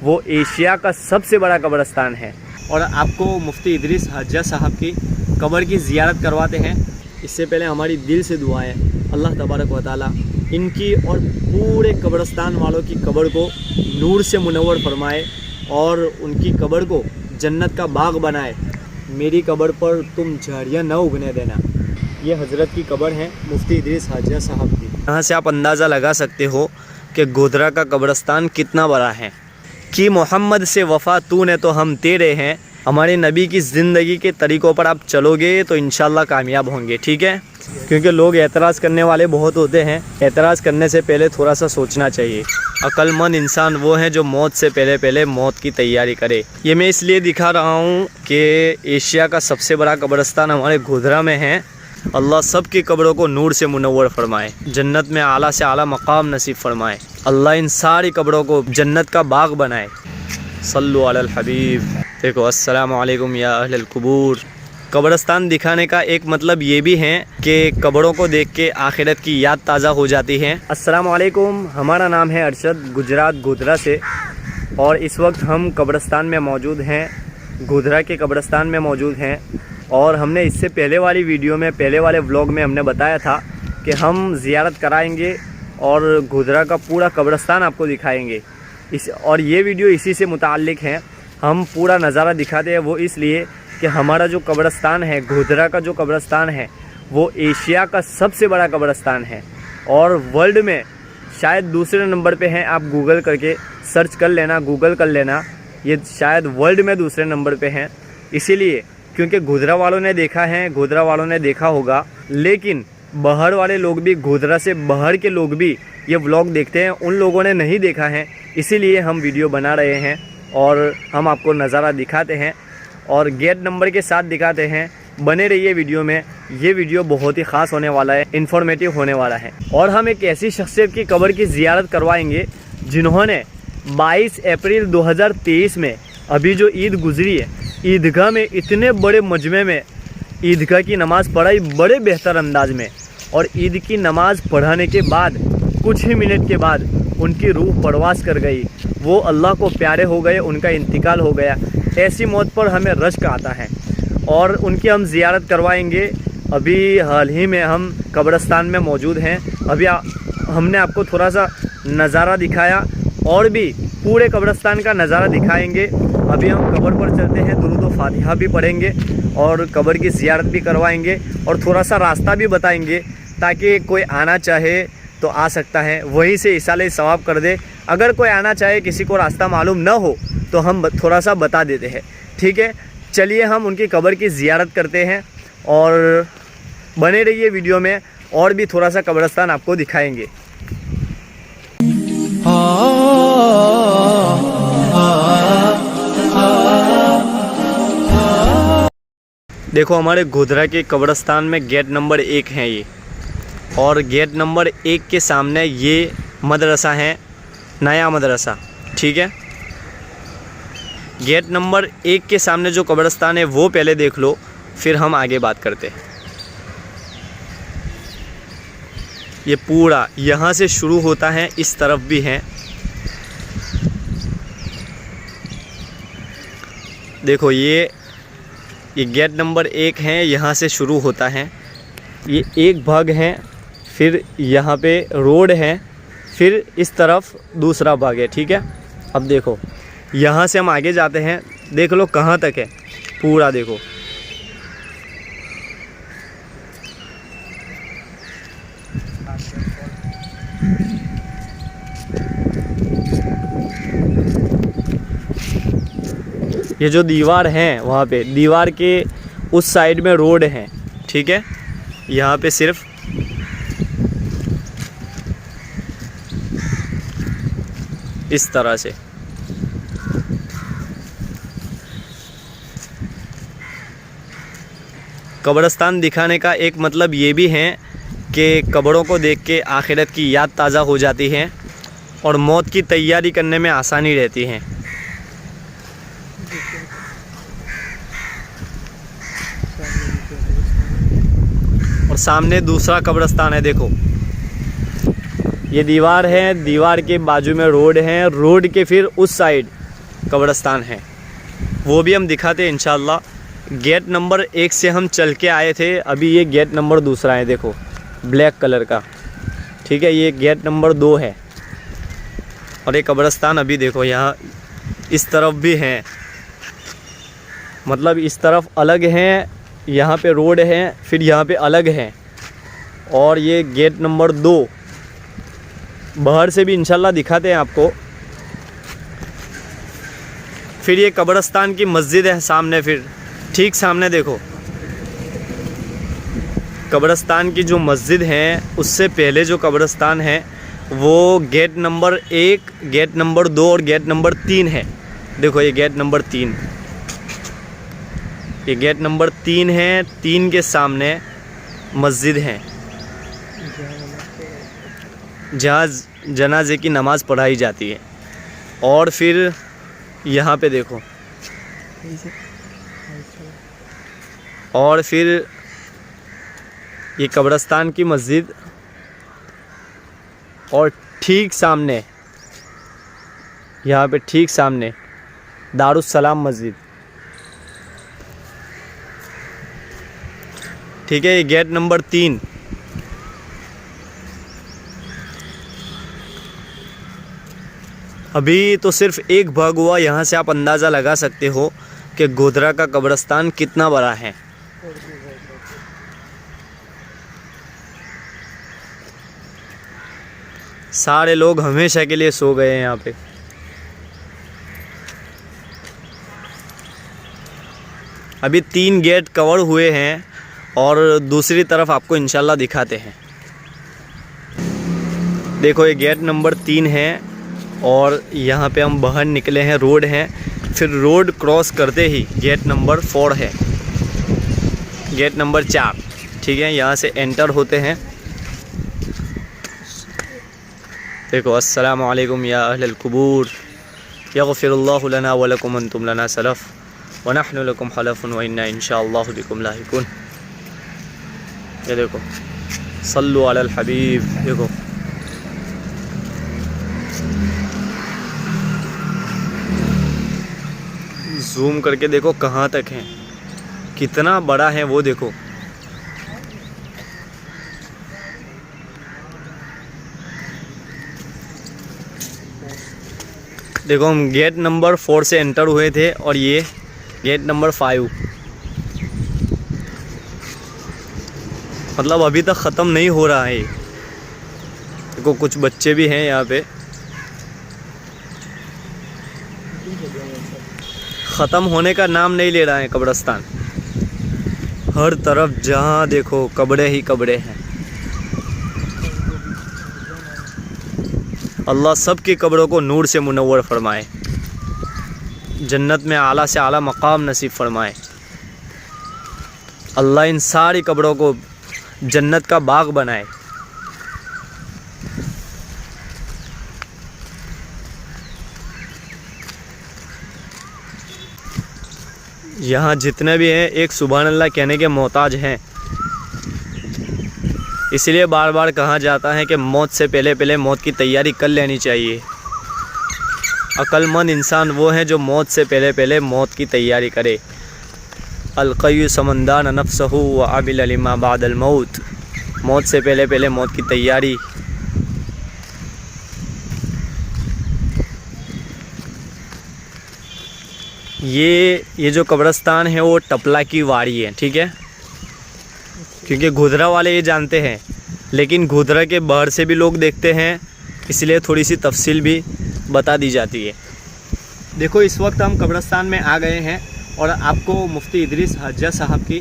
वो एशिया का सबसे बड़ा कब्रिस्तान है। और आपको मुफ्ती इदरीस हाजा साहब की कब्र की ज़ियारत करवाते हैं। इससे पहले हमारी दिल से दुआ है अल्लाह तबारक व तआला इनकी और पूरे कब्रिस्तान वालों की कब्र को नूर से मुनव्वर फरमाए और उनकी कब्र को जन्नत का बाग बनाए। मेरी कब्र पर तुम झाड़ियाँ न उगने देना। ये हज़रत की कब्र है मुफ्ती इदरीस हाजा साहब की। यहाँ से आप अंदाज़ा लगा सकते हो कि गोधरा का कब्रिस्तान कितना बड़ा है। कि मोहम्मद से वफ़ा तूने तो हम तेरे हैं। हमारे नबी की ज़िंदगी के तरीक़ों पर आप चलोगे तो इंशाल्लाह कामयाब होंगे, ठीक है। क्योंकि लोग एतराज़ करने वाले बहुत होते हैं। एतराज़ करने से पहले थोड़ा सा सोचना चाहिए। अक्लमंद इंसान वो है जो मौत से पहले मौत की तैयारी करे। ये मैं इसलिए दिखा रहा हूँ कि एशिया का सबसे बड़ा कब्रिस्तान हमारे गोधरा में है। अल्लाह सब की कब्रों को नूर से मुनव्वर फरमाए, जन्नत में आला से आला मकाम नसीब फरमाए। अल्लाह इन सारी कब्रों को जन्नत का बाग बनाए। सल्लु अलल हबीब। देखो, अस्सलामु अलैकुम या अहलल कुबूर। कब्रिस्तान दिखाने का एक मतलब ये भी है कि कब्रों को देख के आखिरत की याद ताज़ा हो जाती है। अस्सलामु अलैकुम, हमारा नाम है अरशद, गुजरात गोधरा से। और इस वक्त हम कब्रिस्तान में मौजूद हैं, गोधरा के कब्रिस्तान में मौजूद हैं। और हमने इससे पहले वाली वीडियो में, पहले वाले व्लॉग में हमने बताया था कि हम ज़ियारत कराएंगे और गोधरा का पूरा कब्रिस्तान आपको दिखाएंगे। और ये वीडियो इसी से मुताल्लिक़ है। हम पूरा नज़ारा दिखाते हैं वो इसलिए कि हमारा जो कब्रिस्तान है, गोधरा का जो कब्रिस्तान है, वो एशिया का सबसे बड़ा कब्रिस्तान है और वर्ल्ड में शायद दूसरे नंबर पे है। आप गूगल करके सर्च कर लेना, गूगल कर लेना, ये शायद वर्ल्ड में दूसरे नंबर पे हैं। इसीलिए क्योंकि गोधरा वालों ने देखा है, गोधरा वालों ने देखा होगा, लेकिन बाहर वाले लोग भी, गोधरा से बाहर के लोग भी ये व्लॉग देखते हैं। उन लोगों ने नहीं देखा है, इसीलिए हम वीडियो बना रहे हैं और हम आपको नज़ारा दिखाते हैं और गेट नंबर के साथ दिखाते हैं। बने रहिए वीडियो में, ये वीडियो बहुत ही ख़ास होने वाला है, इन्फॉर्मेटिव होने वाला है। और हम एक ऐसी शख्सियत की कब्र की ज़ियारत करवाएंगे जिन्होंने 22 अप्रैल 2023 में, अभी जो ईद गुजरी है, ईदगाह में इतने बड़े मजमे में ईदगाह की नमाज़ पढ़ाई बड़े बेहतर अंदाज में। और ईद की नमाज़ पढ़ाने के बाद कुछ ही मिनट के बाद उनकी रूह परवास कर गई, वो अल्लाह को प्यारे हो गए, उनका इंतकाल हो गया। ऐसी मौत पर हमें रश्क आता है और उनकी हम ज़ियारत करवाएंगे। अभी हाल ही में हम कब्रिस्तान में मौजूद हैं। अभी हमने आपको थोड़ा सा नज़ारा दिखाया और भी पूरे कब्रिस्तान का नज़ारा दिखाएंगे। अभी हम कब्र पर चलते हैं, दुरूद व फातिहा भी पढ़ेंगे और कब्र की ज़ियारत भी करवाएंगे और थोड़ा सा रास्ता भी बताएंगे ताकि कोई आना चाहे तो आ सकता है, वहीं से इसाले सवाब कर दे। अगर कोई आना चाहे, किसी को रास्ता मालूम न हो, तो हम थोड़ा सा बता देते हैं, ठीक है। चलिए हम उनकी कब्र की ज़ियारत करते हैं और बने रहिए वीडियो में, और भी थोड़ा सा कब्रिस्तान आपको दिखाएंगे। देखो, हमारे गोधरा के कब्रिस्तान में गेट नंबर 1 है ये, और गेट नंबर 1 के सामने ये मदरसा है, नया मदरसा, ठीक है। गेट नंबर 1 के सामने जो कब्रिस्तान है वो पहले देख लो, फिर हम आगे बात करते हैं। ये पूरा यहाँ से शुरू होता है, इस तरफ भी है। देखो, ये गेट नंबर 1 है, यहाँ से शुरू होता है। ये एक भाग है, फिर यहाँ पे रोड है, फिर इस तरफ दूसरा भाग है, ठीक है। अब देखो, यहाँ से हम आगे जाते हैं, देख लो कहाँ तक है पूरा। देखो, ये जो दीवार है, वहाँ पे दीवार के उस साइड में रोड है, ठीक है। यहाँ पे सिर्फ इस तरह से कब्रिस्तान दिखाने का एक मतलब ये भी है कि कब्रों को देख के आखिरत की याद ताज़ा हो जाती है और मौत की तैयारी करने में आसानी रहती है। और सामने दूसरा कब्रिस्तान है। देखो, ये दीवार है, दीवार के बाजू में रोड है, रोड के फिर उस साइड कब्रिस्तान है, वो भी हम दिखाते हैं इंशाअल्लाह। गेट नंबर 1 से हम चल के आए थे, अभी ये गेट नंबर दूसरा है, देखो ब्लैक कलर का, ठीक है। ये गेट नंबर 2 है। और ये कब्रिस्तान अभी देखो यहाँ इस तरफ भी है, मतलब इस तरफ अलग हैं, यहाँ पे रोड है, फिर यहाँ पे अलग है। और ये गेट नंबर 2 बाहर से भी इंशाल्लाह दिखाते हैं आपको। फिर ये कब्रिस्तान की मस्जिद है सामने, फिर ठीक सामने देखो कब्रिस्तान की जो मस्जिद है, उससे पहले जो कब्रिस्तान है वो गेट नंबर 1, गेट नंबर 2 और गेट नंबर 3 है। देखो ये गेट नंबर 3, ये गेट नंबर 3 है। 3 के सामने मस्जिद है जहाँ जनाजे की नमाज़ पढ़ाई जाती है। और फिर यहाँ पे देखो, और फिर ये कब्रिस्तान की मस्जिद, और ठीक सामने यहाँ पे ठीक सामने दारुस्सलाम मस्जिद, ठीक है। ये गेट नंबर 3। अभी तो सिर्फ एक भाग हुआ, यहाँ से आप अंदाज़ा लगा सकते हो कि गोधरा का कब्रिस्तान कितना बड़ा है। सारे लोग हमेशा के लिए सो गए हैं यहाँ पे। अभी 3 गेट कवर हुए हैं और दूसरी तरफ आपको इंशाल्लाह दिखाते हैं। देखो ये गेट नंबर 3 है और यहाँ पे हम बाहर निकले हैं, रोड है। फिर रोड क्रॉस करते ही गेट नंबर 4 है, गेट नंबर 4, ठीक है। यहाँ से एंटर होते हैं। देखो अस्सलामु अलैकुम या अहलल कुबूर, यग़फ़िरुल्लाहु लना व लकुम अंतुम लना सलफ़ व नहनु लकुम खलफ़ुन व इन्ना इंशाअल्लाहु बिकुम लाहिक़ून। ये देखो सल्लु अलल हबीब। देखो जूम करके देखो कहाँ तक है, कितना बड़ा है वो देखो। देखो हम गेट नंबर 4 से एंटर हुए थे और ये गेट नंबर 5, मतलब अभी तक ख़त्म नहीं हो रहा है। देखो कुछ बच्चे भी हैं यहाँ पे, ख़त्म होने का नाम नहीं ले रहा है कब्रिस्तान। हर तरफ जहाँ देखो कब्रें ही कब्रें हैं। अल्लाह सब की कब्रों को नूर से मुनव्वर फरमाए, जन्नत में आला से आला मकाम नसीब फरमाए। अल्लाह इन सारी कब्रों को जन्नत का बाग बनाए। यहाँ जितने भी हैं एक सुभान अल्लाह कहने के मोहताज हैं। इसलिए बार बार कहा जाता है कि मौत से पहले पहले मौत की तैयारी कर लेनी चाहिए। अक्लमंद इंसान वो है जो मौत से पहले पहले मौत की तैयारी करे। अलक़य्यु समंदान नफ्सहु व आबिल लिमा बादल मौत। मौत से पहले पहले मौत की तैयारी। ये जो कब्रिस्तान है वो टपला की वाड़ी है, ठीक है। क्योंकि गोधरा वाले ये जानते हैं, लेकिन गोधरा के बाहर से भी लोग देखते हैं, इसलिए थोड़ी सी तफसील भी बता दी जाती है। देखो इस वक्त हम कब्रिस्तान में आ गए हैं और आपको मुफ्ती इदरीस हज्जा साहब की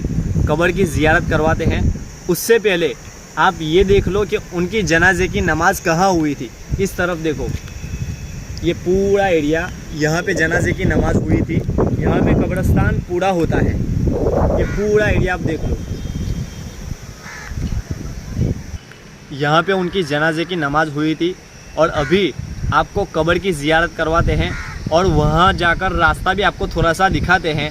कब्र की ज़ियारत करवाते हैं। उससे पहले आप ये देख लो कि उनकी जनाजे की नमाज़ कहाँ हुई थी। इस तरफ देखो, ये पूरा एरिया, यहाँ पे जनाजे की नमाज़ हुई थी। यहाँ पे कब्रिस्तान पूरा होता है, ये पूरा एरिया आप देख लो। यहाँ पे उनकी जनाजे की नमाज़ हुई थी और अभी आपको कब्र की ज़ियारत करवाते हैं और वहाँ जाकर रास्ता भी आपको थोड़ा सा दिखाते हैं।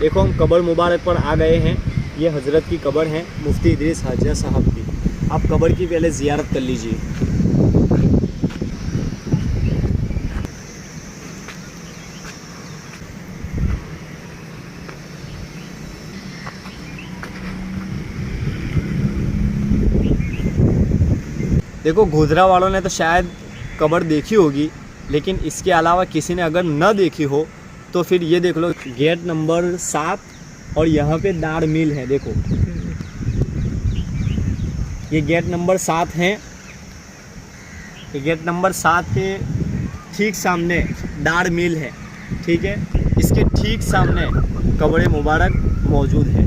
देखो हम कब्र मुबारक पर आ गए हैं। ये हज़रत की कब्र है, मुफ्ती इदरीस हाजा साहब की। आप कब्र की पहले ज़ियारत कर लीजिए। देखो गोधरा वालों ने तो शायद कब्र देखी होगी, लेकिन इसके अलावा किसी ने अगर न देखी हो तो फिर ये देख लो, गेट नंबर 7 और यहाँ पे दाड़ मिल है। देखो ये गेट नंबर 7 है। ये गेट नंबर 7 के ठीक सामने दाड़ मिल है, ठीक है। इसके ठीक सामने कब्र मुबारक मौजूद है,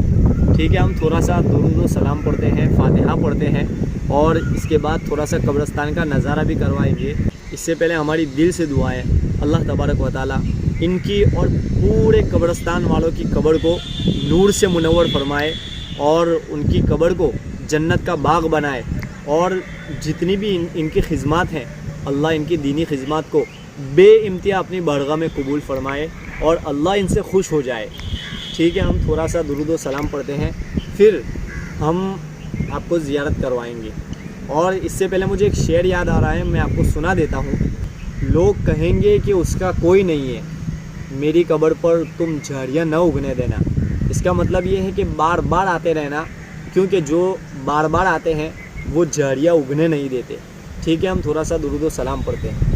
ठीक है। हम थोड़ा सा दुरूद व सलाम पढ़ते हैं, फातिहा पढ़ते हैं और इसके बाद थोड़ा सा कब्रिस्तान का नज़ारा भी करवाएंगे। इससे पहले हमारी दिल से दुआ है अल्लाह तबारक व तआला इनकी और पूरे कब्रिस्तान वालों की कब्र को नूर से मुनव्वर फरमाए और उनकी कब्र को जन्नत का बाग बनाए। और जितनी भी इनकी खिदमत हैं, अल्लाह इनकी दीनी खिदमत को बेइंतहा अपनी बारगाह में कबूल फरमाए और अल्लाह इनसे खुश हो जाए, ठीक है। हम थोड़ा सा दुरूद व सलाम पढ़ते हैं, फिर हम आपको ज़ियारत करवाएंगे। और इससे पहले मुझे एक शेर याद आ रहा है, मैं आपको सुना देता हूँ। लोग कहेंगे कि उसका कोई नहीं है, मेरी कब्र पर तुम झाड़ियाँ न उगने देना। इसका मतलब ये है कि बार बार आते रहना, क्योंकि जो बार बार आते हैं वो झाड़ियाँ उगने नहीं देते, ठीक है। हम थोड़ा सा दुरूद व सलाम पढ़ते हैं।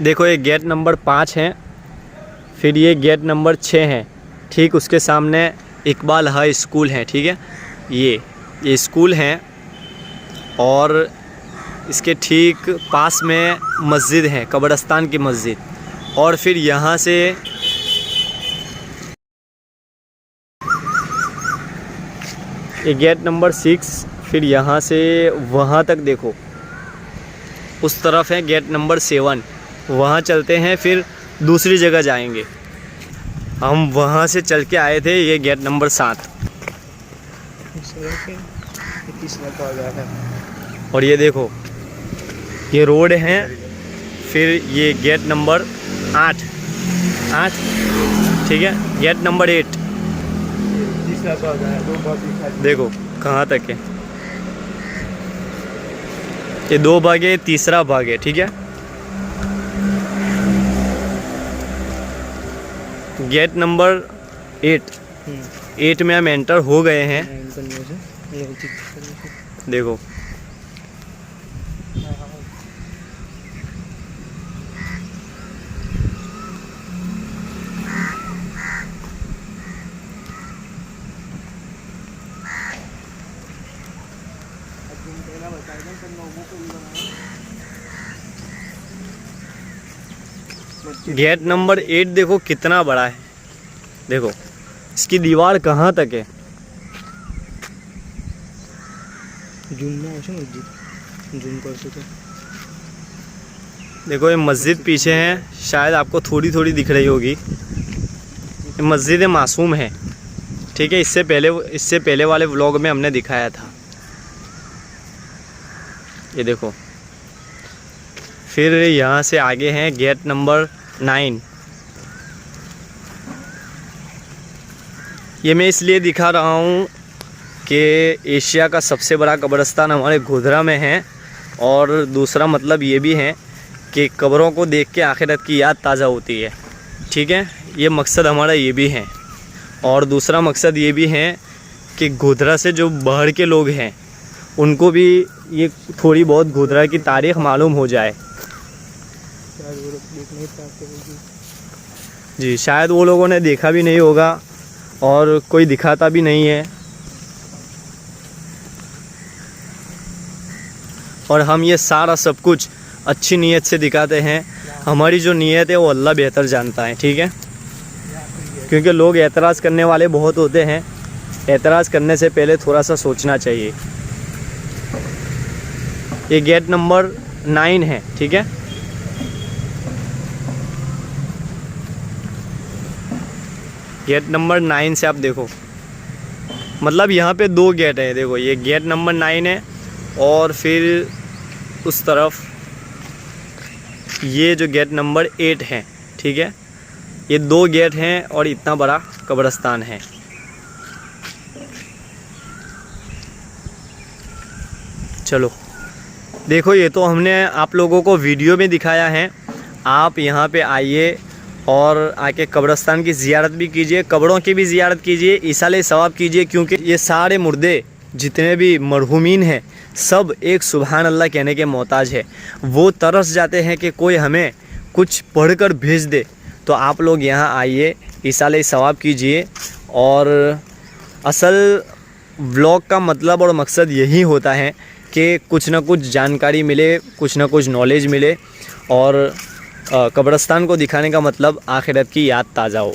देखो ये गेट नंबर 5 है, फिर ये गेट नंबर 6 है, ठीक उसके सामने इकबाल हाई स्कूल है, ठीक है। ये स्कूल है और इसके ठीक पास में मस्जिद है, कब्रिस्तान की मस्जिद। और फिर यहाँ से ये गेट नंबर 6, फिर यहाँ से वहाँ तक देखो उस तरफ है गेट नंबर 7, वहाँ चलते हैं, फिर दूसरी जगह जाएंगे। हम वहाँ से चल के आए थे, ये गेट नंबर 7। और ये देखो ये रोड है, फिर ये गेट नंबर 8, ठीक है। गेट नंबर 8 देखो कहाँ तक है, ये 2 भाग है, तीसरा भाग है, ठीक है। गेट नंबर 8 में हम एंटर हो गए हैं। देखो गेट नंबर 8 देखो कितना बड़ा है, देखो इसकी दीवार कहाँ तक है। देखो ये मस्जिद पीछे है, शायद आपको थोड़ी थोड़ी दिख रही होगी। ये मस्जिद मासूम है, ठीक है। इससे पहले वाले व्लॉग में हमने दिखाया था। ये देखो फिर यहाँ से आगे हैं गेट नंबर 9। ये मैं इसलिए दिखा रहा हूँ कि एशिया का सबसे बड़ा कब्रिस्तान हमारे गोधरा में है, और दूसरा मतलब ये भी है कि कब्रों को देख के आखिरत की याद ताज़ा होती है। ठीक है, ये मकसद हमारा ये भी है। और दूसरा मकसद ये भी है कि गोधरा से जो बाहर के लोग हैं उनको भी ये थोड़ी बहुत गोधरा की तारीख़ मालूम हो जाए। जी, शायद वो लोगों ने देखा भी नहीं होगा और कोई दिखाता भी नहीं है, और हम ये सारा सब कुछ अच्छी नीयत से दिखाते हैं। हमारी जो नीयत है वो अल्लाह बेहतर जानता है। ठीक है, क्योंकि लोग एतराज़ करने वाले बहुत होते हैं, एतराज़ करने से पहले थोड़ा सा सोचना चाहिए। ये गेट नंबर 9 है। ठीक है, गेट नंबर 9 से आप देखो, मतलब यहाँ पे 2 गेट है। देखो, ये गेट नंबर 9 है, और फिर उस तरफ ये जो गेट नंबर 8 है। ठीक है, ये 2 गेट हैं और इतना बड़ा कब्रिस्तान है। चलो देखो, ये तो हमने आप लोगों को वीडियो में दिखाया है। आप यहाँ पे आइए और आके कब्रिस्तान की ज़ियारत भी कीजिए, कब्रों की भी ज़ियारत कीजिए, ईसाले सवाब कीजिए, क्योंकि ये सारे मुर्दे जितने भी मरहूमीन हैं सब एक सुभान अल्लाह कहने के मोहताज है। वो तरस जाते हैं कि कोई हमें कुछ पढ़कर भेज दे। तो आप लोग यहाँ आइए, ईसाले सवाब कीजिए। और असल व्लॉग का मतलब और मकसद यही होता है कि कुछ ना कुछ जानकारी मिले, कुछ ना कुछ नॉलेज मिले, और कब्रिस्तान को दिखाने का मतलब आखिरत की याद ताज़ा हो।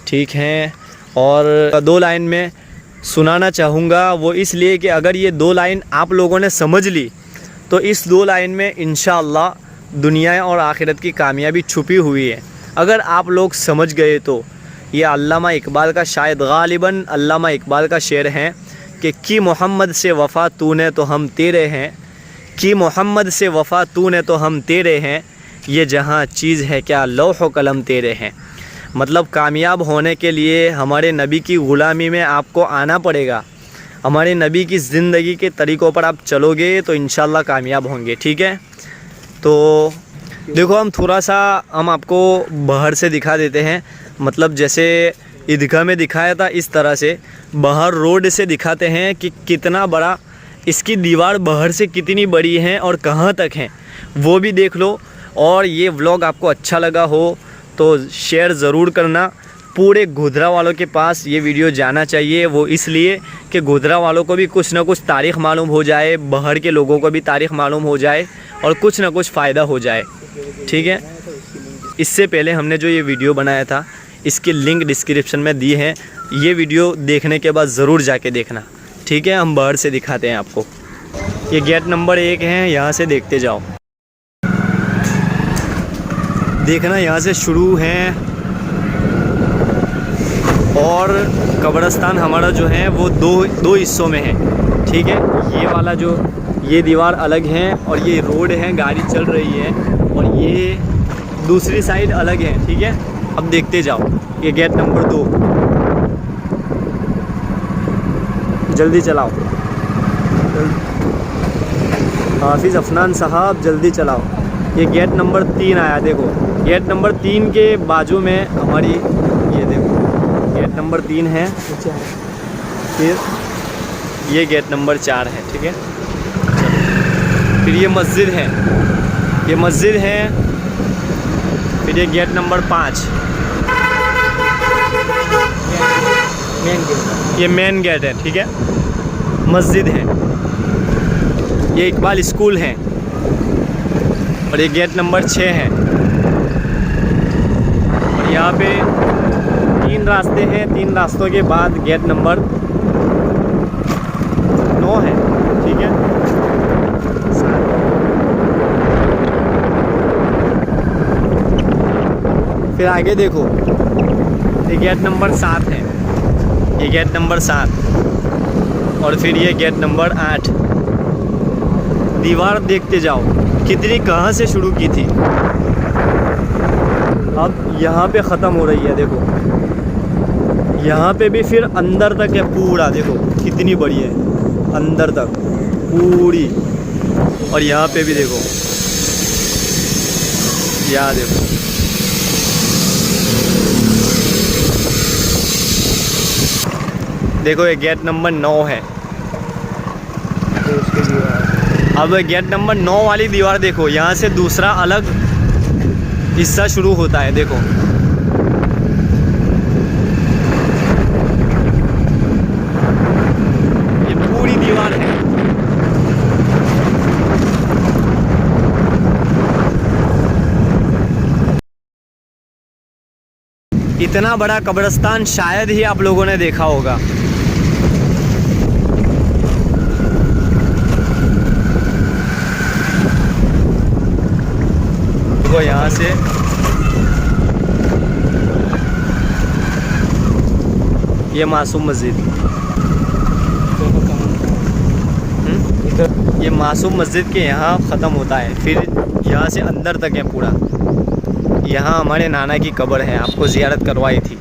ठीक है, और 2 लाइन में सुनाना चाहूँगा, वो इसलिए कि अगर ये 2 लाइन आप लोगों ने समझ ली तो इस 2 लाइन में इंशाअल्लाह दुनिया और आखिरत की कामयाबी छुपी हुई है। अगर आप लोग समझ गए तो ये अल्लामा इकबाल का, शायद गालिबन अल्लामा इकबाल का शेर है कि मोहम्मद से वफ़ा तूने तो हम तेरे हैं, कि मोहम्मद से वफ़ा तूने तो हम तेरे हैं, ये जहाँ चीज़ है क्या लौह कलम तेरे हैं। मतलब कामयाब होने के लिए हमारे नबी की ग़ुलामी में आपको आना पड़ेगा। हमारे नबी की ज़िंदगी के तरीक़ों पर आप चलोगे तो इंशाअल्लाह कामयाब होंगे। ठीक है, तो देखो, हम थोड़ा सा आपको बाहर से दिखा देते हैं। मतलब जैसे ईदगाह में दिखाया था, इस तरह से बाहर रोड से दिखाते हैं कि कितना बड़ा इसकी दीवार बाहर से कितनी बड़ी है और कहाँ तक है, वो भी देख लो। और ये व्लॉग आपको अच्छा लगा हो तो शेयर ज़रूर करना। पूरे गोधरा वालों के पास ये वीडियो जाना चाहिए, वो इसलिए कि गोधरा वालों को भी कुछ ना कुछ तारीख़ मालूम हो जाए, बाहर के लोगों को भी तारीख़ मालूम हो जाए, और कुछ ना कुछ फ़ायदा हो जाए। ठीक है, इससे पहले हमने जो ये वीडियो बनाया था इसकी लिंक डिस्क्रिप्शन में दी है। ये वीडियो देखने के बाद ज़रूर जाके देखना। ठीक है, हम बाहर से दिखाते हैं आपको। ये गेट नंबर 1 है, यहाँ से देखते जाओ। देखना, यहाँ से शुरू है, और कब्रिस्तान हमारा जो है वो दो हिस्सों में है। ठीक है, ये वाला जो ये दीवार अलग है और ये रोड है, गाड़ी चल रही है, और ये दूसरी साइड अलग है। ठीक है, अब देखते जाओ। ये गेट नंबर 2, जल्दी चलाओ। हाफिज़ अफनान साहब जल्दी चलाओ। ये गेट नंबर 3 आया। देखो, गेट नंबर 3 के बाजू में हमारी, ये देखो गेट नंबर 3 है, फिर ये गेट नंबर 4 है। ठीक है, फिर ये मस्जिद है, ये मस्जिद है, फिर ये गेट नंबर 5, ये मेन गेट है। ठीक है, मस्जिद है, ये इकबाल स्कूल है, और ये गेट नंबर 6 है। और यहाँ पे 3 रास्ते हैं, 3 रास्तों के बाद गेट नंबर 9 है। ठीक है, फिर आगे देखो, ये गेट नंबर 7 है, ये गेट नंबर 7, और फिर ये गेट नंबर 8। दीवार देखते जाओ कितनी कहाँ से शुरू की थी, अब यहाँ पे ख़त्म हो रही है। देखो, यहाँ पे भी फिर अंदर तक है पूरा, देखो कितनी बड़ी है अंदर तक पूरी। और यहाँ पे भी देखो, यहाँ देखो देखो ये गेट नंबर 9 है। अब गेट नंबर 9 वाली दीवार देखो, यहाँ से दूसरा अलग हिस्सा शुरू होता है। देखो ये पूरी दीवार है। इतना बड़ा कब्रिस्तान शायद ही आप लोगों ने देखा होगा। देखो यहाँ से ये मासूम मस्जिद, ये मासूम मस्जिद के यहाँ ख़त्म होता है, फिर यहाँ से अंदर तक है पूरा। यहाँ हमारे नाना की कब्र है, आपको ज़ियारत करवाई थी।